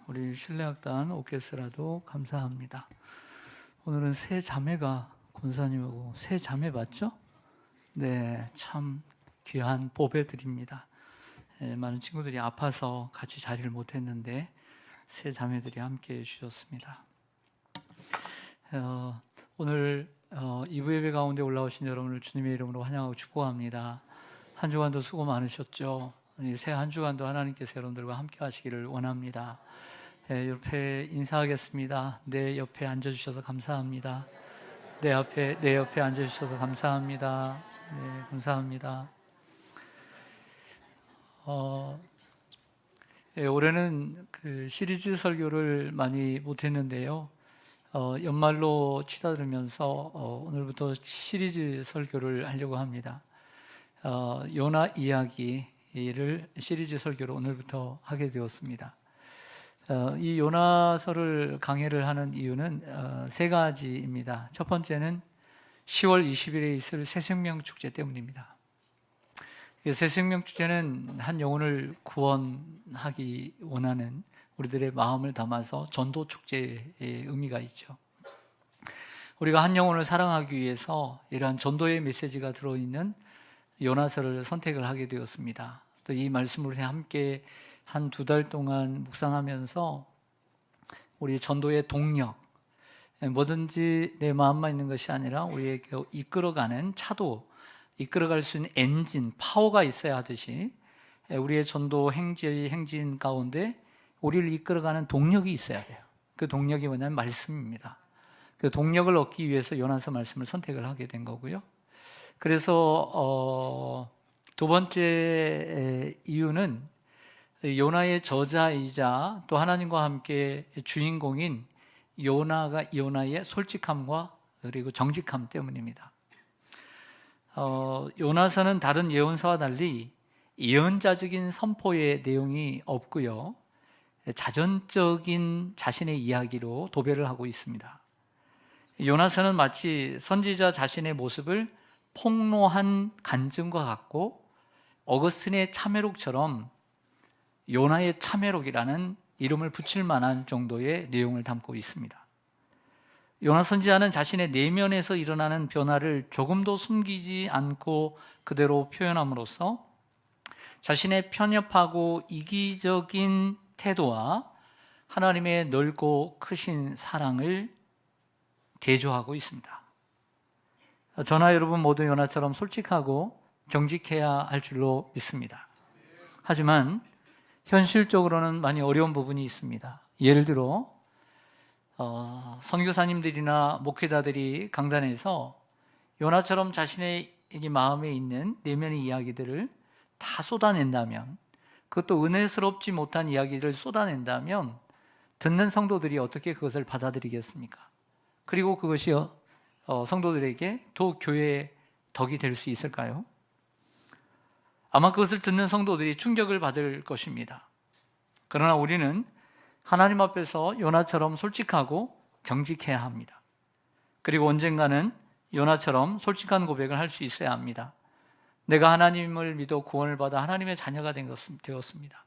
우리 실내악단 오케스트라도 감사합니다. 오늘은 세 자매가 권사님하고 세 자매 맞죠? 네, 참 귀한 보배들입니다. 많은 친구들이 아파서 같이 자리를 못했는데 세 자매들이 함께 해주셨습니다. 오늘 2부 예배 가운데 올라오신 여러분을 주님의 이름으로 환영하고 축복합니다. 한 주간도 수고 많으셨죠? 새 한 주간도 하나님께서 여러분들과 함께 하시기를 원합니다. 옆에 인사하겠습니다. 내 옆에 앉아주셔서 감사합니다. 내 옆에 앉아주셔서 감사합니다. 네, 감사합니다. 올해는 그 시리즈 설교를 많이 못했는데요. 연말로 치닫으면서 오늘부터 시리즈 설교를 하려고 합니다. 요나 이야기를 시리즈 설교로 오늘부터 하게 되었습니다. 이 요나서를 강해를 하는 이유는 세 가지입니다. 첫 번째는 10월 20일에 있을 새생명 축제 때문입니다. 새생명 축제는 한 영혼을 구원하기 원하는 우리들의 마음을 담아서 전도 축제의 의미가 있죠. 우리가 한 영혼을 사랑하기 위해서 이러한 전도의 메시지가 들어있는 요나서를 선택을 하게 되었습니다. 또 이 말씀을 함께 한 2달 동안 묵상하면서 우리 전도의 동력, 뭐든지 내 마음만 있는 것이 아니라 우리에게 이끌어가는 차도, 이끌어갈 수 있는 엔진, 파워가 있어야 하듯이 우리의 전도 행진 가운데 우리를 이끌어가는 동력이 있어야 돼요. 그 동력이 뭐냐면 말씀입니다. 그 동력을 얻기 위해서 요나서 말씀을 선택을 하게 된 거고요. 그래서 두 번째 이유는 요나의 저자이자 또 하나님과 함께 주인공인 요나의 솔직함과 그리고 정직함 때문입니다. 요나서는 다른 예언서와 달리 예언자적인 선포의 내용이 없고요, 자전적인 자신의 이야기로 도배를 하고 있습니다. 요나서는 마치 선지자 자신의 모습을 폭로한 간증과 같고 어거스틴의 참회록처럼 요나의 참회록이라는 이름을 붙일 만한 정도의 내용을 담고 있습니다. 요나 선지자는 자신의 내면에서 일어나는 변화를 조금도 숨기지 않고 그대로 표현함으로써 자신의 편협하고 이기적인 태도와 하나님의 넓고 크신 사랑을 대조하고 있습니다. 저나 여러분 모두 요나처럼 솔직하고 정직해야 할 줄로 믿습니다. 하지만 현실적으로는 많이 어려운 부분이 있습니다. 예를 들어 선교사님들이나 목회자들이 강단에서 요나처럼 자신의 마음에 있는 내면의 이야기들을 다 쏟아낸다면, 그것도 은혜스럽지 못한 이야기를 쏟아낸다면 듣는 성도들이 어떻게 그것을 받아들이겠습니까? 그리고 그것이 성도들에게 또 교회의 덕이 될 수 있을까요? 아마 그것을 듣는 성도들이 충격을 받을 것입니다. 그러나 우리는 하나님 앞에서 요나처럼 솔직하고 정직해야 합니다. 그리고 언젠가는 요나처럼 솔직한 고백을 할 수 있어야 합니다. 내가 하나님을 믿어 구원을 받아 하나님의 자녀가 되었습니다.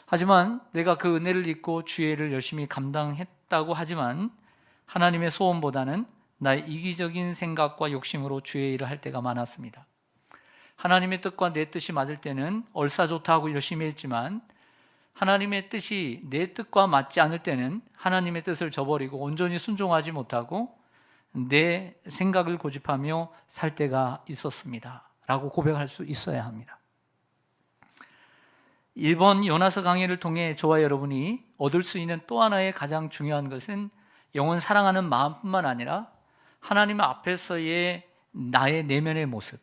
하지만 내가 그 은혜를 잊고 주의를 열심히 감당했다고 하지만 하나님의 소원보다는 나의 이기적인 생각과 욕심으로 주의 일을 할 때가 많았습니다. 하나님의 뜻과 내 뜻이 맞을 때는 얼싸좋다 하고 열심히 했지만 하나님의 뜻이 내 뜻과 맞지 않을 때는 하나님의 뜻을 저버리고 온전히 순종하지 못하고 내 생각을 고집하며 살 때가 있었습니다 라고 고백할 수 있어야 합니다. 이번 요나서 강의를 통해 저와 여러분이 얻을 수 있는 또 하나의 가장 중요한 것은 영혼 사랑하는 마음뿐만 아니라 하나님 앞에서의 나의 내면의 모습,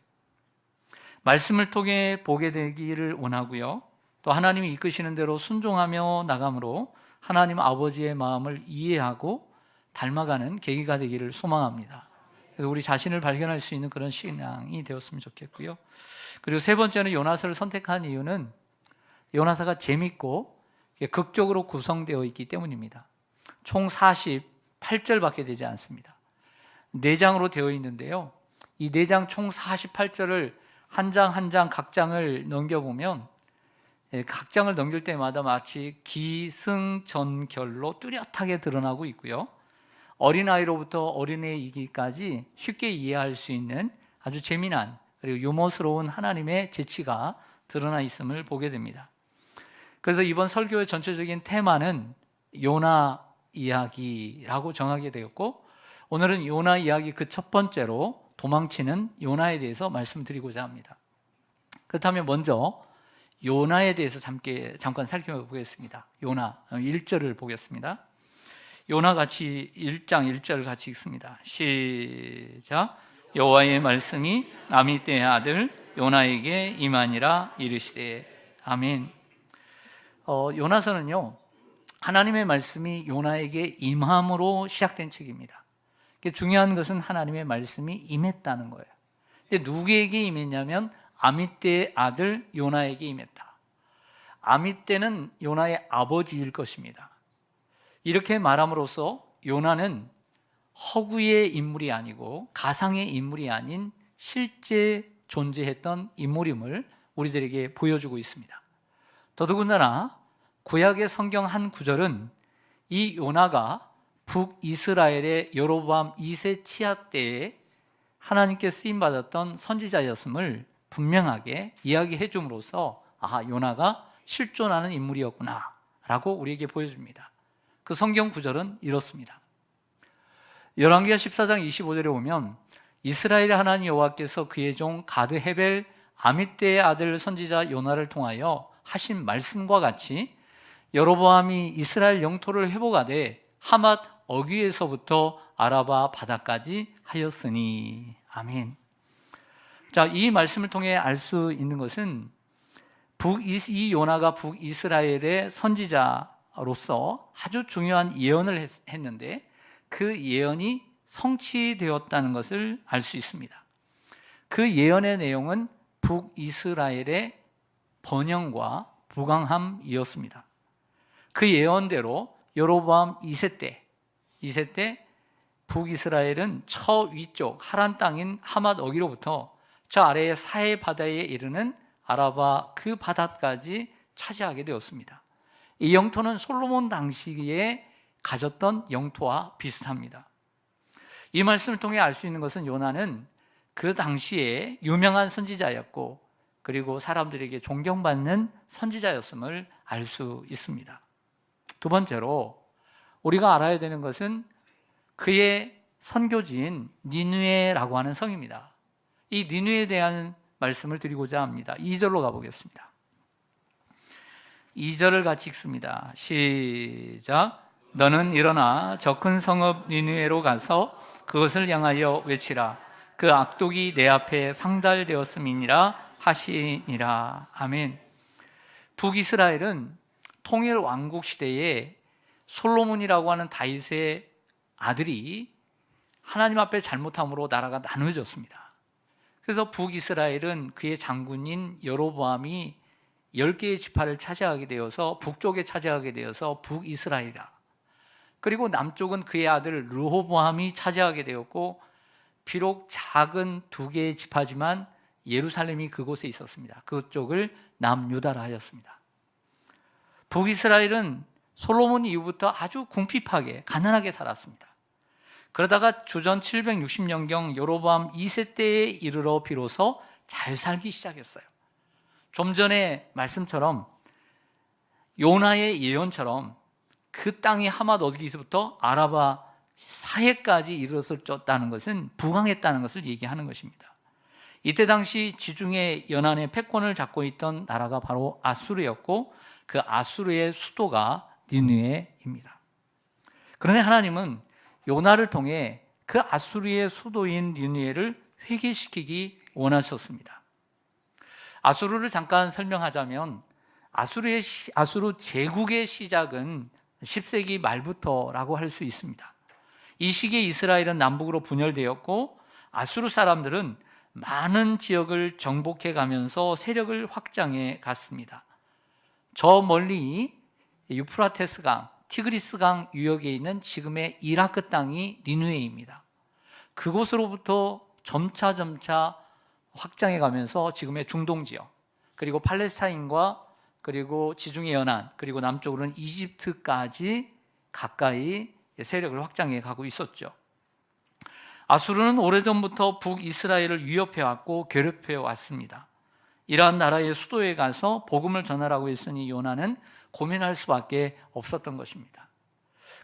말씀을 통해 보게 되기를 원하고요, 또 하나님이 이끄시는 대로 순종하며 나감으로 하나님 아버지의 마음을 이해하고 닮아가는 계기가 되기를 소망합니다. 그래서 우리 자신을 발견할 수 있는 그런 신앙이 되었으면 좋겠고요. 그리고 세 번째는 요나서를 선택한 이유는 요나서가 재밌고 극적으로 구성되어 있기 때문입니다. 총 48절밖에 되지 않습니다. 4장으로 되어 있는데요, 이 4장 총 48절을 한 장 한 장 각 장을 넘겨보면 각 장을 넘길 때마다 마치 기승전결로 뚜렷하게 드러나고 있고요. 어린아이로부터 어린애이기까지 쉽게 이해할 수 있는 아주 재미난 그리고 유머스러운 하나님의 재치가 드러나 있음을 보게 됩니다. 그래서 이번 설교의 전체적인 테마는 요나 이야기라고 정하게 되었고, 오늘은 요나 이야기 그 첫 번째로 도망치는 요나에 대해서 말씀드리고자 합니다. 그렇다면 먼저 요나에 대해서 잠깐 살펴보겠습니다. 요나 1절을 보겠습니다. 요나 같이 1장 1절 같이 읽습니다. 시작. 여호와의 말씀이 아미떼의 아들 요나에게 임하니라 이르시되. 아멘. 요나서는요, 하나님의 말씀이 요나에게 임함으로 시작된 책입니다. 중요한 것은 하나님의 말씀이 임했다는 거예요. 근데 누구에게 임했냐면 아미떼의 아들 요나에게 임했다. 아미떼는 요나의 아버지일 것입니다. 이렇게 말함으로써 요나는 허구의 인물이 아니고 가상의 인물이 아닌 실제 존재했던 인물임을 우리들에게 보여주고 있습니다. 더더군다나 구약의 성경 한 구절은 이 요나가 북이스라엘의 여로보암 2세 치하 때에 하나님께 쓰임받았던 선지자였음을 분명하게 이야기해 줌으로써 요나가 실존하는 인물이었구나 라고 우리에게 보여줍니다. 그 성경 구절은 이렇습니다. 열왕기하 14장 25절에 보면 이스라엘의 하나님 여호와께서 그의 종 가드 헤벨 아미떼의 아들 선지자 요나를 통하여 하신 말씀과 같이 여로보암이 이스라엘 영토를 회복하되 하맛 어귀에서부터 아라바 바다까지 하였으니. 아멘. 자, 이 말씀을 통해 알 수 있는 것은 이 요나가 북이스라엘의 선지자로서 아주 중요한 예언을 했는데 그 예언이 성취되었다는 것을 알 수 있습니다. 그 예언의 내용은 북이스라엘의 번영과 부강함이었습니다. 그 예언대로 여로보암 2세 때 북이스라엘은 저 위쪽 하란 땅인 하맛 어기로부터 저 아래의 사해 바다에 이르는 아라바 그 바다까지 차지하게 되었습니다. 이 영토는 솔로몬 당시에 가졌던 영토와 비슷합니다. 이 말씀을 통해 알 수 있는 것은 요나는 그 당시에 유명한 선지자였고 그리고 사람들에게 존경받는 선지자였음을 알 수 있습니다. 두 번째로 우리가 알아야 되는 것은 그의 선교지인 니느웨라고 하는 성입니다. 이 니느웨에 대한 말씀을 드리고자 합니다. 2절로 가보겠습니다. 2절을 같이 읽습니다. 시작. 너는 일어나 저 큰 성읍 니느웨로 가서 그것을 향하여 외치라. 그 악독이 내 앞에 상달되었음이니라 하시니라. 아멘. 북이스라엘은 통일 왕국 시대에 솔로몬이라고 하는 다윗의 아들이 하나님 앞에 잘못함으로 나라가 나누어졌습니다. 그래서 북이스라엘은 그의 장군인 여로보암이 10개의 지파를 차지하게 되어서 북쪽에 차지하게 되어서 북이스라엘이라. 그리고 남쪽은 그의 아들 르호보암이 차지하게 되었고 비록 작은 2개의 지파지만 예루살렘이 그곳에 있었습니다. 그쪽을 남유다라 하였습니다. 북이스라엘은 솔로몬 이후부터 아주 궁핍하게 가난하게 살았습니다. 그러다가 주전 760년경 여로보암 2세 때에 이르러 비로소 잘 살기 시작했어요. 좀 전에 말씀처럼 요나의 예언처럼 그 땅이 하맛 어디서부터 아라바 사해까지 이르렀다는 것은 부강했다는 것을 얘기하는 것입니다. 이때 당시 지중해 연안의 패권을 잡고 있던 나라가 바로 아수르였고 그 아수르의 수도가 니느웨입니다. 그런데 하나님은 요나를 통해 그 아수르의 수도인 니느웨를 회개시키기 원하셨습니다. 아수르를 잠깐 설명하자면 아수르 제국의 시작은 10세기 말부터라고 할 수 있습니다. 이 시기에 이스라엘은 남북으로 분열되었고 아수르 사람들은 많은 지역을 정복해 가면서 세력을 확장해 갔습니다. 저 멀리 유프라테스강, 티그리스강 유역에 있는 지금의 이라크 땅이 니느웨입니다. 그곳으로부터 점차 확장해 가면서 지금의 중동 지역, 그리고 팔레스타인과 그리고 지중해 연안, 그리고 남쪽으로는 이집트까지 가까이 세력을 확장해 가고 있었죠. 아수르는 오래전부터 북이스라엘을 위협해 왔고 괴롭혀 왔습니다. 이러한 나라의 수도에 가서 복음을 전하라고 했으니 요나는 고민할 수밖에 없었던 것입니다.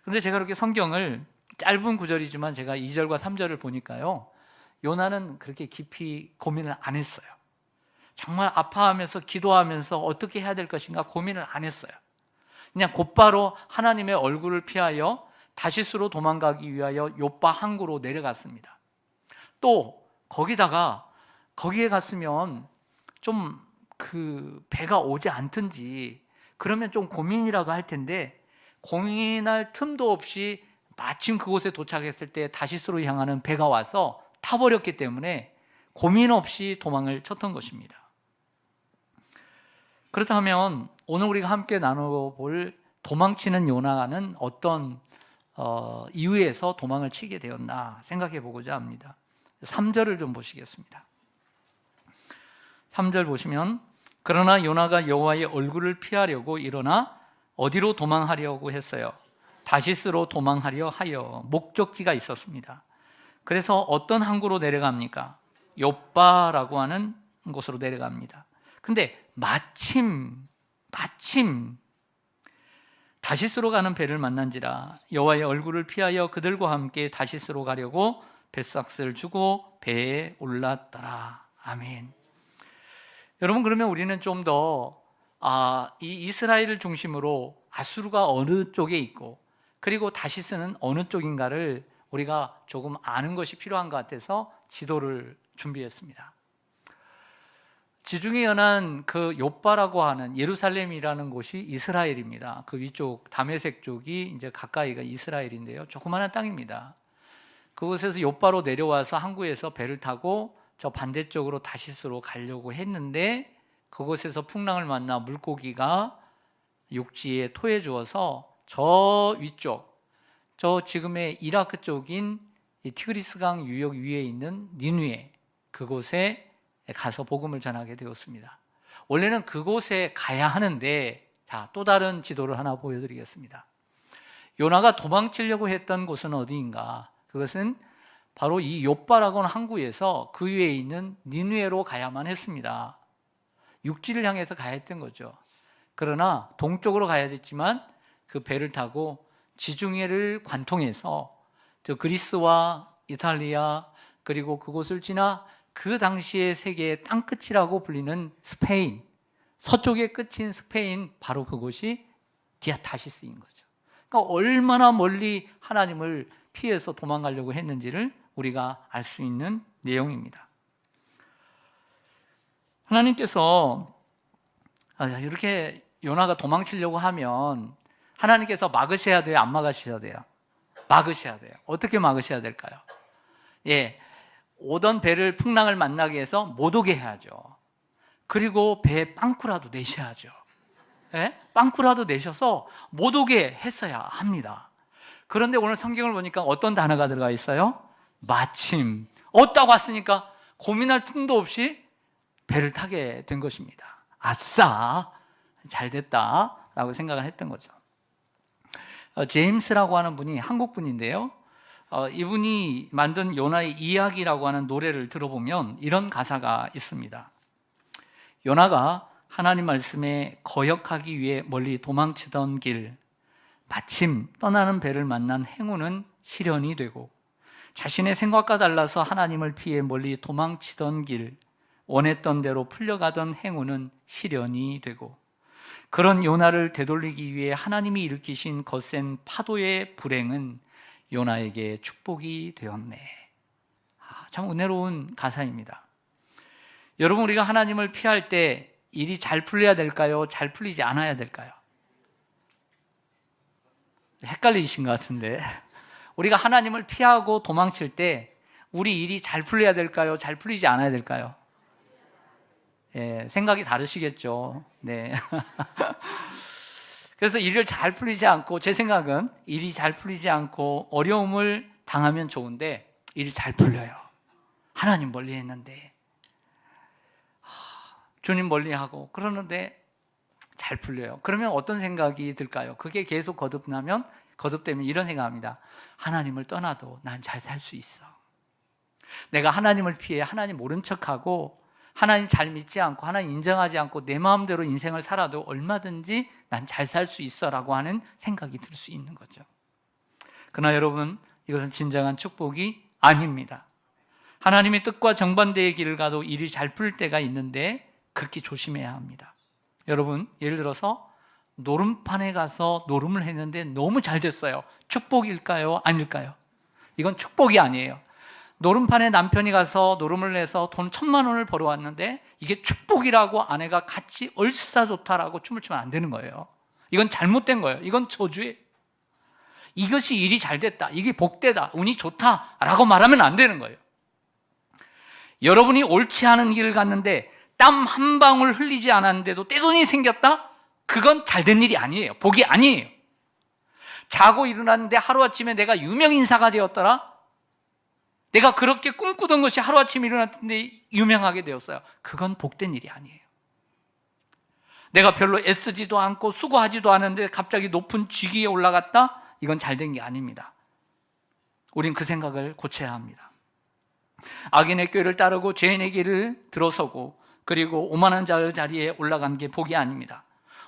그런데 제가 이렇게 성경을 짧은 구절이지만 제가 2절과 3절을 보니까요, 요나는 그렇게 깊이 고민을 안 했어요. 정말 아파하면서 기도하면서 어떻게 해야 될 것인가 고민을 안 했어요. 그냥 곧바로 하나님의 얼굴을 피하여 다시스로 도망가기 위하여 요빠 항구로 내려갔습니다. 또 거기다가 거기에 갔으면 좀 배가 오지 않든지 그러면 좀 고민이라도 할 텐데 고민할 틈도 없이 마침 그곳에 도착했을 때 다시스로 향하는 배가 와서 타버렸기 때문에 고민 없이 도망을 쳤던 것입니다. 그렇다면 오늘 우리가 함께 나눠볼 도망치는 요나는 어떤 이유에서 도망을 치게 되었나 생각해 보고자 합니다. 3절을 좀 보시겠습니다. 3절 보시면 그러나 요나가 여호와의 얼굴을 피하려고 일어나 어디로 도망하려고 했어요? 다시스로 도망하려 하여 목적지가 있었습니다. 그래서 어떤 항구로 내려갑니까? 요빠라고 하는 곳으로 내려갑니다. 근데 마침 다시스로 가는 배를 만난지라 여호와의 얼굴을 피하여 그들과 함께 다시스로 가려고 뱃삭스를 주고 배에 올랐더라. 아멘. 여러분, 그러면 우리는 좀 더 이 이스라엘을 중심으로 아수르가 어느 쪽에 있고 그리고 다시스는 어느 쪽인가를 우리가 조금 아는 것이 필요한 것 같아서 지도를 준비했습니다. 지중해 연안 그 요빠라고 하는 예루살렘이라는 곳이 이스라엘입니다. 그 위쪽 다메섹 쪽이 이제 가까이가 이스라엘인데요. 조그마한 땅입니다. 그곳에서 요빠로 내려와서 항구에서 배를 타고 저 반대쪽으로 다시스로 가려고 했는데 그곳에서 풍랑을 만나 물고기가 육지에 토해 주어서 저 위쪽, 저 지금의 이라크 쪽인 이 티그리스강 유역 위에 있는 니느웨, 그곳에 가서 복음을 전하게 되었습니다. 원래는 그곳에 가야 하는데, 자, 또 다른 지도를 하나 보여드리겠습니다. 요나가 도망치려고 했던 곳은 어디인가? 그것은 바로 이 요빠라고 하는 항구에서 그 위에 있는 니느웨로 가야만 했습니다. 육지를 향해서 가야 했던 거죠. 그러나 동쪽으로 가야 됐지만 그 배를 타고 지중해를 관통해서 저 그리스와 이탈리아 그리고 그곳을 지나 그 당시의 세계의 땅끝이라고 불리는 스페인, 서쪽의 끝인 스페인, 바로 그곳이 다시스인 거죠. 그러니까 얼마나 멀리 하나님을 피해서 도망가려고 했는지를 우리가 알 수 있는 내용입니다. 하나님께서 이렇게 요나가 도망치려고 하면 하나님께서 막으셔야 돼요? 안 막으셔야 돼요? 막으셔야 돼요. 어떻게 막으셔야 될까요? 오던 배를 풍랑을 만나게 해서 못 오게 해야죠. 그리고 배에 빵꾸라도 내셔야죠. 빵꾸라도 내셔서 못 오게 했어야 합니다. 그런데 오늘 성경을 보니까 어떤 단어가 들어가 있어요? 마침. 없다고 왔으니까 고민할 틈도 없이 배를 타게 된 것입니다. 아싸, 잘 됐다라고 생각을 했던 거죠. 제임스라고 하는 분이 한국 분인데요. 이분이 만든 요나의 이야기라고 하는 노래를 들어보면 이런 가사가 있습니다. 요나가 하나님 말씀에 거역하기 위해 멀리 도망치던 길, 마침 떠나는 배를 만난 행운은 실현이 되고, 자신의 생각과 달라서 하나님을 피해 멀리 도망치던 길, 원했던 대로 풀려가던 행운은 실현이 되고, 그런 요나를 되돌리기 위해 하나님이 일으키신 거센 파도의 불행은 요나에게 축복이 되었네. 참 은혜로운 가사입니다. 여러분, 우리가 하나님을 피할 때 일이 잘 풀려야 될까요? 잘 풀리지 않아야 될까요? 헷갈리신 것 같은데, 우리가 하나님을 피하고 도망칠 때 우리 일이 잘 풀려야 될까요? 잘 풀리지 않아야 될까요? 생각이 다르시겠죠. 네. 그래서 일을 잘 풀리지 않고, 제 생각은 일이 잘 풀리지 않고 어려움을 당하면 좋은데 일이 잘 풀려요. 하나님 멀리 했는데, 주님 멀리 하고 그러는데 잘 풀려요. 그러면 어떤 생각이 들까요? 그게 계속 거듭되면 이런 생각합니다. 하나님을 떠나도 난 잘 살 수 있어. 내가 하나님을 피해 하나님 모른 척하고 하나님 잘 믿지 않고 하나님 인정하지 않고 내 마음대로 인생을 살아도 얼마든지 난 잘 살 수 있어라고 하는 생각이 들 수 있는 거죠. 그러나 여러분, 이것은 진정한 축복이 아닙니다. 하나님의 뜻과 정반대의 길을 가도 일이 잘 풀릴 때가 있는데 극히 조심해야 합니다. 여러분, 예를 들어서 노름판에 가서 노름을 했는데 너무 잘 됐어요. 축복일까요? 아닐까요? 이건 축복이 아니에요. 노름판에 남편이 가서 노름을 내서 돈 1,000,000원을 벌어왔는데 이게 축복이라고 아내가 같이 얼싸좋다라고 춤을 추면 안 되는 거예요. 이건 잘못된 거예요. 이건 저주예요. 이것이 일이 잘 됐다, 이게 복되다, 운이 좋다라고 말하면 안 되는 거예요. 여러분이 옳지 않은 길을 갔는데 땀 한 방울 흘리지 않았는데도 떼돈이 생겼다? 그건 잘된 일이 아니에요. 복이 아니에요. 자고 일어났는데 하루아침에 내가 유명인사가 되었더라? 내가 그렇게 꿈꾸던 것이 하루아침에 일어났는데 유명하게 되었어요. 그건 복된 일이 아니에요. 내가 별로 애쓰지도 않고 수고하지도 않은데 갑자기 높은 직위에 올라갔다? 이건 잘된 게 아닙니다. 우린 그 생각을 고쳐야 합니다. 악인의 꾀를 따르고 죄인의 길을 들어서고 그리고 오만한 자의 자리에 올라간 게 복이 아닙니다.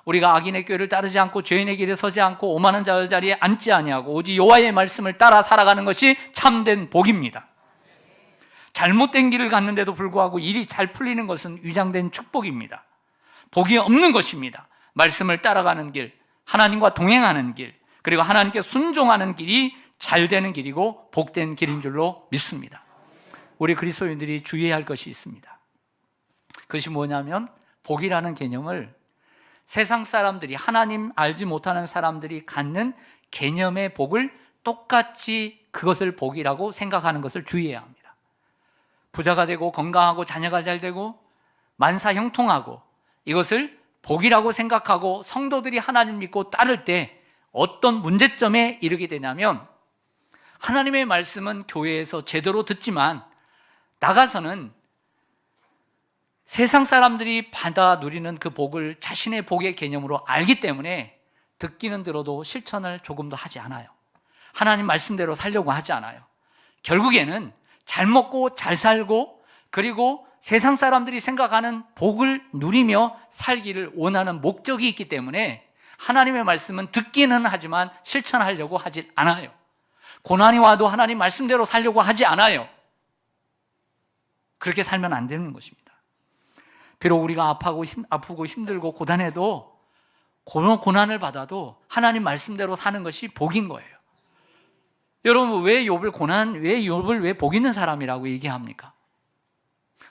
우리가 악인의 꾀를 따르지 않고 죄인의 길에 서지 않고 오만한 자의 자리에 앉지 아니하고 오직 여호와의 말씀을 따라 살아가는 것이 참된 복입니다. 잘못된 길을 갔는데도 불구하고 일이 잘 풀리는 것은 위장된 축복입니다. 복이 없는 것입니다. 말씀을 따라가는 길, 하나님과 동행하는 길, 그리고 하나님께 순종하는 길이 잘 되는 길이고 복된 길인 줄로 믿습니다. 우리 그리스도인들이 주의해야 할 것이 있습니다. 그것이 뭐냐면 복이라는 개념을 세상 사람들이, 하나님 알지 못하는 사람들이 갖는 개념의 복을 똑같이 그것을 복이라고 생각하는 것을 주의해야 합니다. 부자가 되고 건강하고 자녀가 잘 되고 만사 형통하고 이것을 복이라고 생각하고 성도들이 하나님 믿고 따를 때 어떤 문제점에 이르게 되냐면 하나님의 말씀은 교회에서 제대로 듣지만 나가서는 세상 사람들이 받아 누리는 그 복을 자신의 복의 개념으로 알기 때문에 듣기는 들어도 실천을 조금도 하지 않아요. 하나님 말씀대로 살려고 하지 않아요. 결국에는 잘 먹고 잘 살고 그리고 세상 사람들이 생각하는 복을 누리며 살기를 원하는 목적이 있기 때문에 하나님의 말씀은 듣기는 하지만 실천하려고 하지 않아요. 고난이 와도 하나님 말씀대로 살려고 하지 않아요. 그렇게 살면 안 되는 것입니다. 비록 우리가 아프고 힘들고 고단해도 고난을 받아도 하나님 말씀대로 사는 것이 복인 거예요. 여러분, 왜 욥을 왜 복 있는 사람이라고 얘기합니까?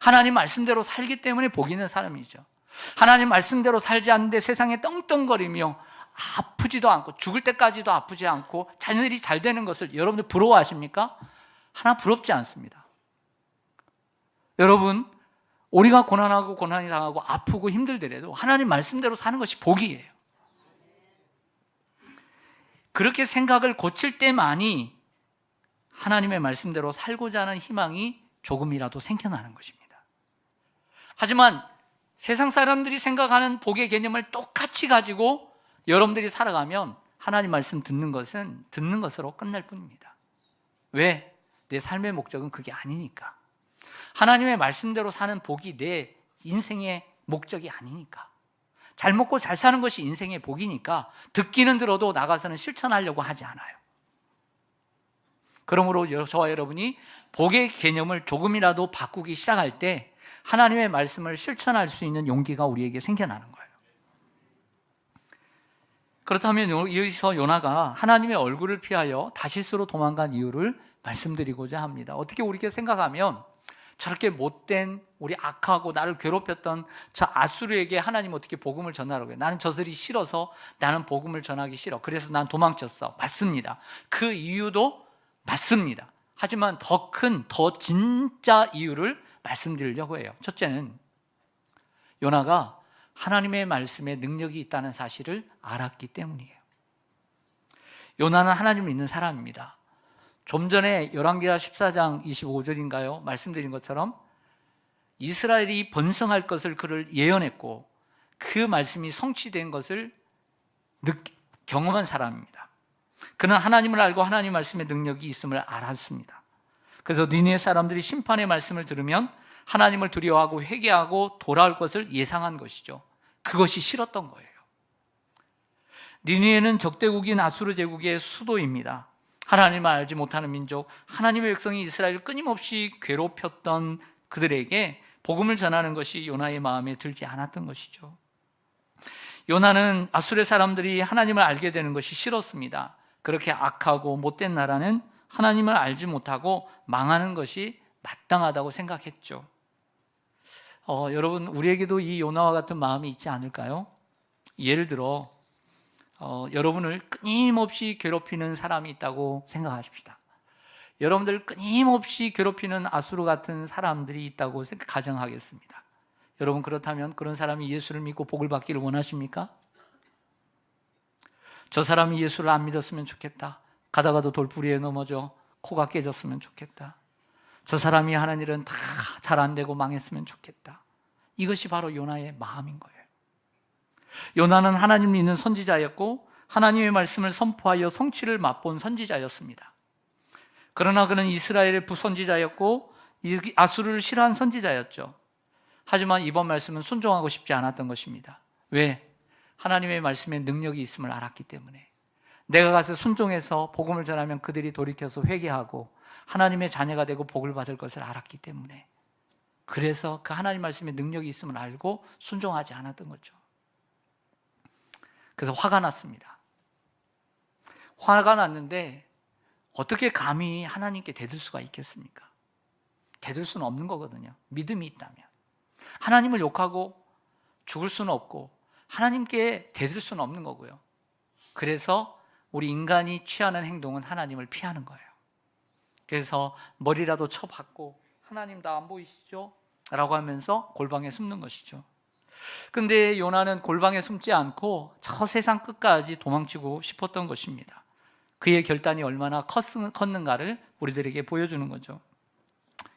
하나님 말씀대로 살기 때문에 복 있는 사람이죠. 하나님 말씀대로 살지 않는데 세상에 떵떵거리며 아프지도 않고 죽을 때까지도 아프지 않고 자녀들이 잘 되는 것을 여러분들 부러워하십니까? 하나 부럽지 않습니다. 여러분, 우리가 고난하고 고난이 당하고 아프고 힘들더라도 하나님 말씀대로 사는 것이 복이에요. 그렇게 생각을 고칠 때만이 하나님의 말씀대로 살고자 하는 희망이 조금이라도 생겨나는 것입니다. 하지만 세상 사람들이 생각하는 복의 개념을 똑같이 가지고 여러분들이 살아가면 하나님 말씀 듣는 것은 듣는 것으로 끝날 뿐입니다. 왜? 내 삶의 목적은 그게 아니니까. 하나님의 말씀대로 사는 복이 내 인생의 목적이 아니니까. 잘 먹고 잘 사는 것이 인생의 복이니까 듣기는 들어도 나가서는 실천하려고 하지 않아요. 그러므로 저와 여러분이 복의 개념을 조금이라도 바꾸기 시작할 때 하나님의 말씀을 실천할 수 있는 용기가 우리에게 생겨나는 거예요. 그렇다면 여기서 요나가 하나님의 얼굴을 피하여 다시스로 도망간 이유를 말씀드리고자 합니다. 어떻게 우리가 생각하면 저렇게 못된 우리 악하고 나를 괴롭혔던 저 아수르에게 하나님 어떻게 복음을 전하라고 해요? 나는 저들이 싫어서 나는 복음을 전하기 싫어. 그래서 난 도망쳤어. 맞습니다. 그 이유도 맞습니다. 하지만 더 진짜 이유를 말씀드리려고 해요. 첫째는 요나가 하나님의 말씀에 능력이 있다는 사실을 알았기 때문이에요. 요나는 하나님을 믿는 사람입니다. 좀 전에 열왕기하 14장 25절인가요? 말씀드린 것처럼 이스라엘이 번성할 것을 그를 예언했고 그 말씀이 성취된 것을 경험한 사람입니다. 그는 하나님을 알고 하나님 말씀의 능력이 있음을 알았습니다. 그래서 니느웨 사람들이 심판의 말씀을 들으면 하나님을 두려워하고 회개하고 돌아올 것을 예상한 것이죠. 그것이 싫었던 거예요. 니느웨는 적대국인 아수르 제국의 수도입니다. 하나님을 알지 못하는 민족, 하나님의 백성이 이스라엘을 끊임없이 괴롭혔던 그들에게 복음을 전하는 것이 요나의 마음에 들지 않았던 것이죠. 요나는 아수르 사람들이 하나님을 알게 되는 것이 싫었습니다. 그렇게 악하고 못된 나라는 하나님을 알지 못하고 망하는 것이 마땅하다고 생각했죠. 여러분, 우리에게도 이 요나와 같은 마음이 있지 않을까요? 예를 들어 여러분을 끊임없이 괴롭히는 사람이 있다고 생각하십시다. 여러분들 끊임없이 괴롭히는 아수르 같은 사람들이 있다고 가정하겠습니다. 여러분, 그렇다면 그런 사람이 예수를 믿고 복을 받기를 원하십니까? 저 사람이 예수를 안 믿었으면 좋겠다. 가다가도 돌부리에 넘어져 코가 깨졌으면 좋겠다. 저 사람이 하는 일은 다 잘 안 되고 망했으면 좋겠다. 이것이 바로 요나의 마음인 거예요. 요나는 하나님 믿는 선지자였고 하나님의 말씀을 선포하여 성취를 맛본 선지자였습니다. 그러나 그는 이스라엘의 부선지자였고 아수르를 싫어한 선지자였죠. 하지만 이번 말씀은 순종하고 싶지 않았던 것입니다. 왜? 하나님의 말씀에 능력이 있음을 알았기 때문에. 내가 가서 순종해서 복음을 전하면 그들이 돌이켜서 회개하고 하나님의 자녀가 되고 복을 받을 것을 알았기 때문에. 그래서 그 하나님 말씀에 능력이 있음을 알고 순종하지 않았던 거죠. 그래서 화가 났습니다. 화가 났는데 어떻게 감히 하나님께 대들 수가 있겠습니까? 대들 수는 없는 거거든요. 믿음이 있다면. 하나님을 욕하고 죽을 수는 없고 하나님께 대들 수는 없는 거고요. 그래서 우리 인간이 취하는 행동은 하나님을 피하는 거예요. 그래서 머리라도 쳐박고 하나님 나 안 보이시죠? 라고 하면서 골방에 숨는 것이죠. 근데 요나는 골방에 숨지 않고 저 세상 끝까지 도망치고 싶었던 것입니다. 그의 결단이 얼마나 컸는가를 우리들에게 보여주는 거죠.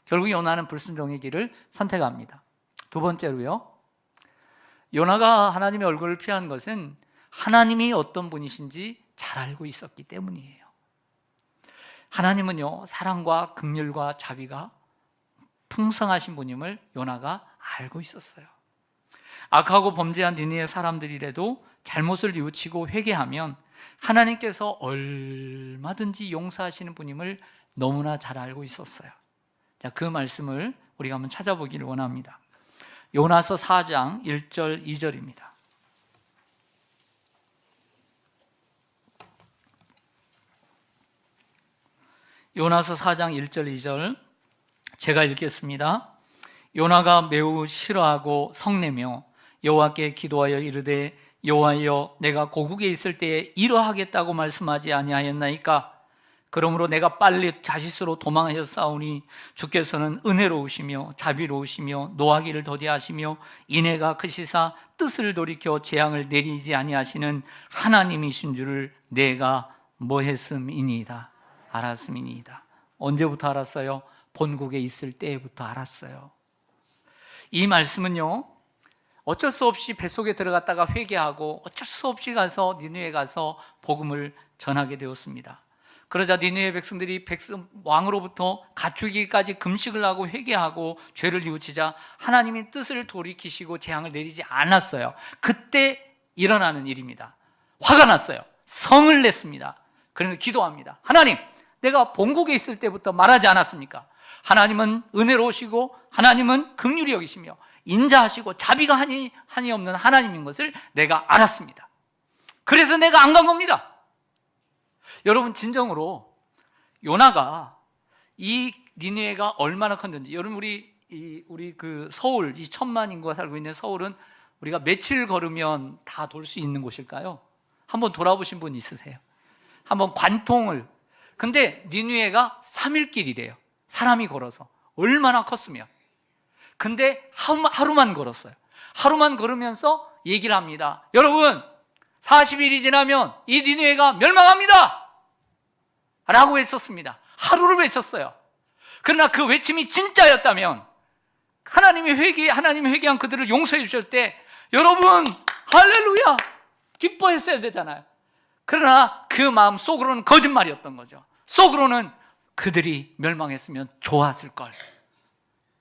결국 요나는 불순종의 길을 선택합니다. 두 번째로요, 요나가 하나님의 얼굴을 피한 것은 하나님이 어떤 분이신지 잘 알고 있었기 때문이에요. 하나님은요, 사랑과 긍휼과 자비가 풍성하신 분임을 요나가 알고 있었어요. 악하고 범죄한 니느웨 사람들이라도 잘못을 뉘우치고 회개하면 하나님께서 얼마든지 용서하시는 분임을 너무나 잘 알고 있었어요. 자, 그 말씀을 우리가 한번 찾아보기를 원합니다. 요나서 4장 1절 2절입니다. 요나서 4장 1절 2절 제가 읽겠습니다. 요나가 매우 싫어하고 성내며 여호와께 기도하여 이르되 여호와여, 내가 고국에 있을 때에 이러하겠다고 말씀하지 아니하였나이까? 그러므로 내가 빨리 다시스로 도망하였사오니 주께서는 은혜로우시며 자비로우시며 노하기를 더디하시며 인애가 크시사 뜻을 돌이켜 재앙을 내리지 아니하시는 하나님이신 줄을 내가 뭐했음이니이다. 알았음이니이다. 언제부터 알았어요? 본국에 있을 때부터 알았어요. 이 말씀은요, 어쩔 수 없이 뱃속에 들어갔다가 회개하고 어쩔 수 없이 가서 니느웨에 가서 복음을 전하게 되었습니다. 그러자 니느웨 백성들이 왕으로부터 가축이기까지 금식을 하고 회개하고 죄를 뉘우치자 하나님이 뜻을 돌이키시고 재앙을 내리지 않았어요. 그때 일어나는 일입니다. 화가 났어요. 성을 냈습니다. 그러면서 기도합니다. 하나님, 내가 본국에 있을 때부터 말하지 않았습니까? 하나님은 은혜로우시고 하나님은 긍휼히 여기시며 인자하시고 자비가 한이 없는 하나님인 것을 내가 알았습니다. 그래서 내가 안 간 겁니다. 여러분, 진정으로 요나가 이 니느웨가 얼마나 컸는지, 여러분 우리 그 서울, 이 1,000만 인구가 살고 있는 서울은 우리가 며칠 걸으면 다 돌 수 있는 곳일까요? 한번 돌아보신 분 있으세요? 한번 관통을. 근데 니느웨가 3일 길이래요. 사람이 걸어서. 얼마나 컸으면. 근데 하루만 걸었어요. 하루만 걸으면서 얘기를 합니다. 여러분, 40일이 지나면 이 니느웨가 멸망합니다 라고 외쳤습니다. 하루를 외쳤어요. 그러나 그 외침이 진짜였다면 하나님이 회개한 그들을 용서해 주실 때 여러분, 할렐루야! 기뻐했어야 되잖아요. 그러나 그 마음 속으로는 거짓말이었던 거죠. 속으로는 그들이 멸망했으면 좋았을 걸.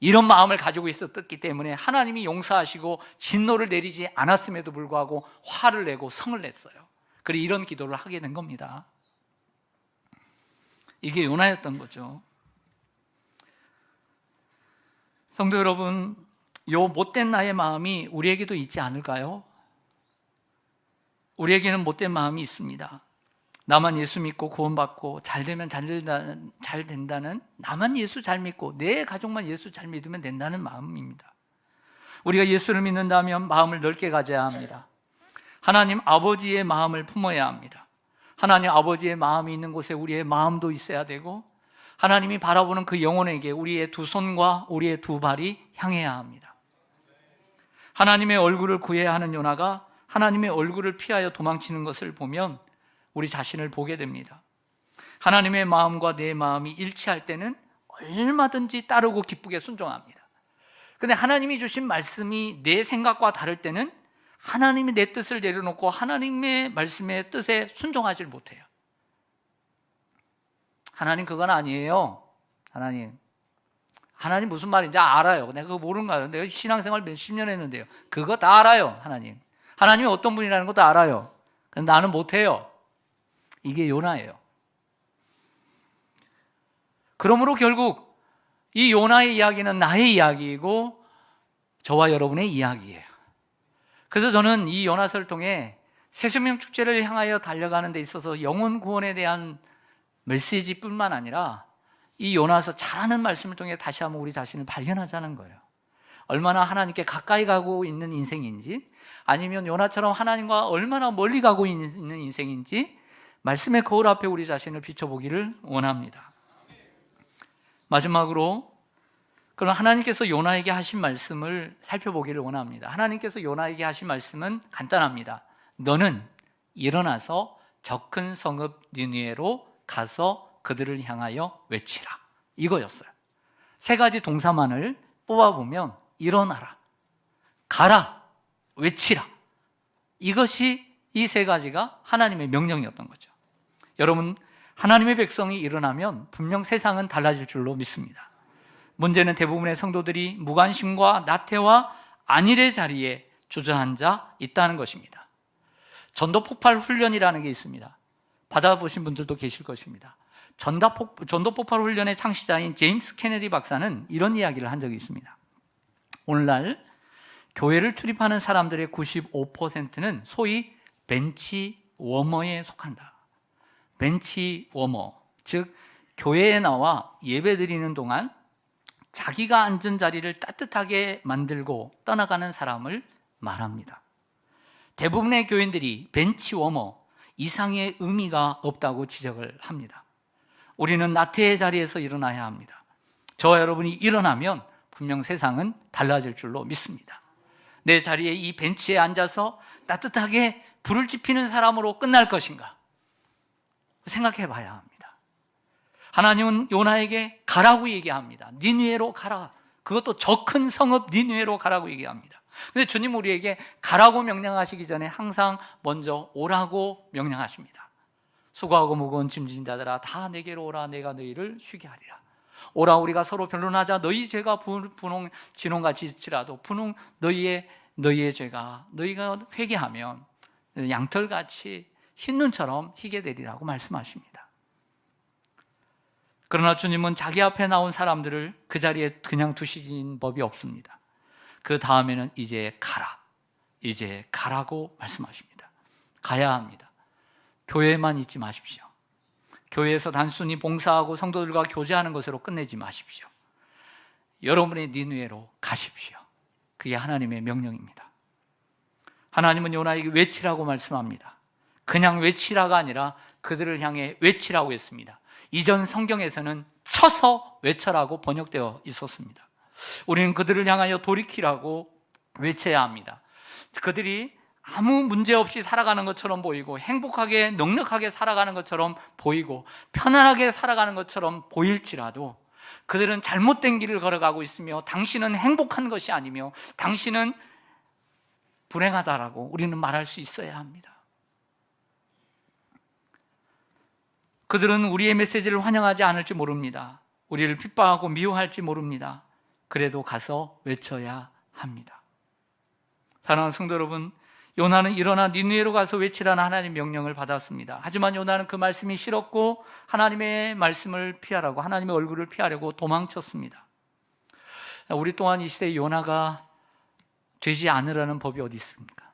이런 마음을 가지고 있었기 때문에 하나님이 용서하시고 진노를 내리지 않았음에도 불구하고 화를 내고 성을 냈어요. 그리고 이런 기도를 하게 된 겁니다. 이게 요나였던 거죠. 성도 여러분, 요 못된 나의 마음이 우리에게도 있지 않을까요? 우리에게는 못된 마음이 있습니다. 나만 예수 믿고 구원받고 잘 되면 잘 된다는, 나만 예수 잘 믿고 내 가족만 예수 잘 믿으면 된다는 마음입니다. 우리가 예수를 믿는다면 마음을 넓게 가져야 합니다. 하나님 아버지의 마음을 품어야 합니다. 하나님 아버지의 마음이 있는 곳에 우리의 마음도 있어야 되고, 하나님이 바라보는 그 영혼에게 우리의 두 손과 우리의 두 발이 향해야 합니다. 하나님의 얼굴을 구해야 하는 요나가 하나님의 얼굴을 피하여 도망치는 것을 보면 우리 자신을 보게 됩니다. 하나님의 마음과 내 마음이 일치할 때는 얼마든지 따르고 기쁘게 순종합니다. 그런데 하나님이 주신 말씀이 내 생각과 다를 때는 하나님이 내 뜻을 내려놓고 하나님의 말씀의 뜻에 순종하지 못해요. 하나님 그건 아니에요. 하나님 무슨 말인지 알아요. 내가 그거 모르는 거예요. 내가 신앙생활 몇십 년 했는데요. 그거 다 알아요. 하나님이 어떤 분이라는 것도 알아요. 근데 나는 못해요. 이게 요나예요. 그러므로 결국 이 요나의 이야기는 나의 이야기이고 저와 여러분의 이야기예요. 그래서 저는 이 요나서를 통해 새생명 축제를 향하여 달려가는 데 있어서 영혼 구원에 대한 메시지뿐만 아니라 이 요나서 잘하는 말씀을 통해 다시 한번 우리 자신을 발견하자는 거예요. 얼마나 하나님께 가까이 가고 있는 인생인지, 아니면 요나처럼 하나님과 얼마나 멀리 가고 있는 인생인지 말씀의 거울 앞에 우리 자신을 비춰보기를 원합니다. 마지막으로, 그럼 하나님께서 요나에게 하신 말씀을 살펴보기를 원합니다. 하나님께서 요나에게 하신 말씀은 간단합니다. 너는 일어나서 저 큰 성읍 니느웨로 가서 그들을 향하여 외치라, 이거였어요. 세 가지 동사만을 뽑아보면 일어나라, 가라, 외치라, 이것이 이 세 가지가 하나님의 명령이었던 거죠. 여러분, 하나님의 백성이 일어나면 분명 세상은 달라질 줄로 믿습니다. 문제는 대부분의 성도들이 무관심과 나태와 안일의 자리에 주저앉아 있다는 것입니다. 전도폭발 훈련이라는 게 있습니다. 받아보신 분들도 계실 것입니다. 전도폭발 훈련의 창시자인 제임스 케네디 박사는 이런 이야기를 한 적이 있습니다. 오늘날 교회를 출입하는 사람들의 95%는 소위 벤치 워머에 속한다. 벤치 워머, 즉 교회에 나와 예배드리는 동안 자기가 앉은 자리를 따뜻하게 만들고 떠나가는 사람을 말합니다. 대부분의 교인들이 벤치 워머 이상의 의미가 없다고 지적을 합니다. 우리는 나태의 자리에서 일어나야 합니다. 저와 여러분이 일어나면 분명 세상은 달라질 줄로 믿습니다. 내 자리에 이 벤치에 앉아서 따뜻하게 불을 지피는 사람으로 끝날 것인가 생각해 봐야 합니다. 하나님은 요나에게 가라고 얘기합니다. 니느웨로 가라. 그것도 저 큰 성읍 니느웨로 가라고 얘기합니다. 근데 주님 우리에게 가라고 명령하시기 전에 항상 먼저 오라고 명령하십니다. 수고하고 무거운 짐진 자들아 다 내게로 오라, 내가 너희를 쉬게 하리라. 오라, 우리가 서로 변론하자. 너희 죄가 분홍 진홍같이 있지라도 너희의 죄가 너희가 회개하면 양털같이 흰 눈처럼 희게 되리라고 말씀하십니다. 그러나 주님은 자기 앞에 나온 사람들을 그 자리에 그냥 두시는 법이 없습니다. 그 다음에는 이제 가라고 말씀하십니다. 가야 합니다. 교회에만 있지 마십시오. 교회에서 단순히 봉사하고 성도들과 교제하는 것으로 끝내지 마십시오. 여러분의 니느웨로 가십시오. 그게 하나님의 명령입니다. 하나님은 요나에게 외치라고 말씀합니다. 그냥 외치라가 아니라 그들을 향해 외치라고 했습니다. 이전 성경에서는 쳐서 외쳐라고 번역되어 있었습니다. 우리는 그들을 향하여 돌이키라고 외쳐야 합니다. 그들이 아무 문제 없이 살아가는 것처럼 보이고 행복하게 넉넉하게 살아가는 것처럼 보이고 편안하게 살아가는 것처럼 보일지라도 그들은 잘못된 길을 걸어가고 있으며 당신은 행복한 것이 아니며 당신은 불행하다라고 우리는 말할 수 있어야 합니다. 그들은 우리의 메시지를 환영하지 않을지 모릅니다. 우리를 핍박하고 미워할지 모릅니다. 그래도 가서 외쳐야 합니다. 사랑하는 성도 여러분, 요나는 일어나 니느웨로 가서 외치라는 하나님의 명령을 받았습니다. 하지만 요나는 그 말씀이 싫었고 하나님의 말씀을 피하라고, 하나님의 얼굴을 피하려고 도망쳤습니다. 우리 또한 이 시대에 요나가 되지 않으라는 법이 어디 있습니까?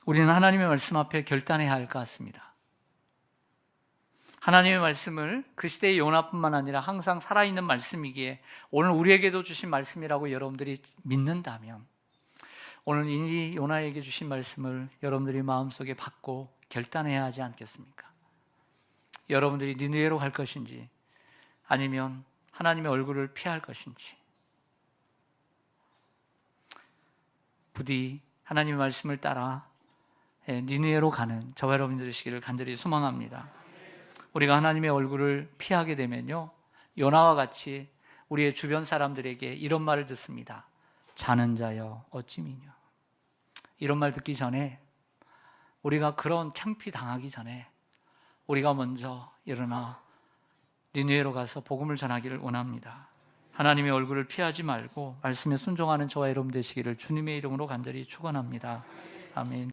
우리는 하나님의 말씀 앞에 결단해야 할 것 같습니다. 하나님의 말씀을 그 시대의 요나뿐만 아니라 항상 살아있는 말씀이기에 오늘 우리에게도 주신 말씀이라고 여러분들이 믿는다면, 오늘 이 요나에게 주신 말씀을 여러분들이 마음속에 받고 결단해야 하지 않겠습니까? 여러분들이 니느웨로 갈 것인지 아니면 하나님의 얼굴을 피할 것인지, 부디 하나님의 말씀을 따라 니느웨로 가는 저와 여러분들 되시기를 간절히 소망합니다. 우리가 하나님의 얼굴을 피하게 되면요, 요나와 같이 우리의 주변 사람들에게 이런 말을 듣습니다. 자는 자여 어찌 미뇨. 이런 말 듣기 전에, 우리가 그런 창피 당하기 전에 우리가 먼저 일어나 니느웨로 가서 복음을 전하기를 원합니다. 하나님의 얼굴을 피하지 말고 말씀에 순종하는 저와 여러분 되시기를 주님의 이름으로 간절히 축원합니다. 아멘.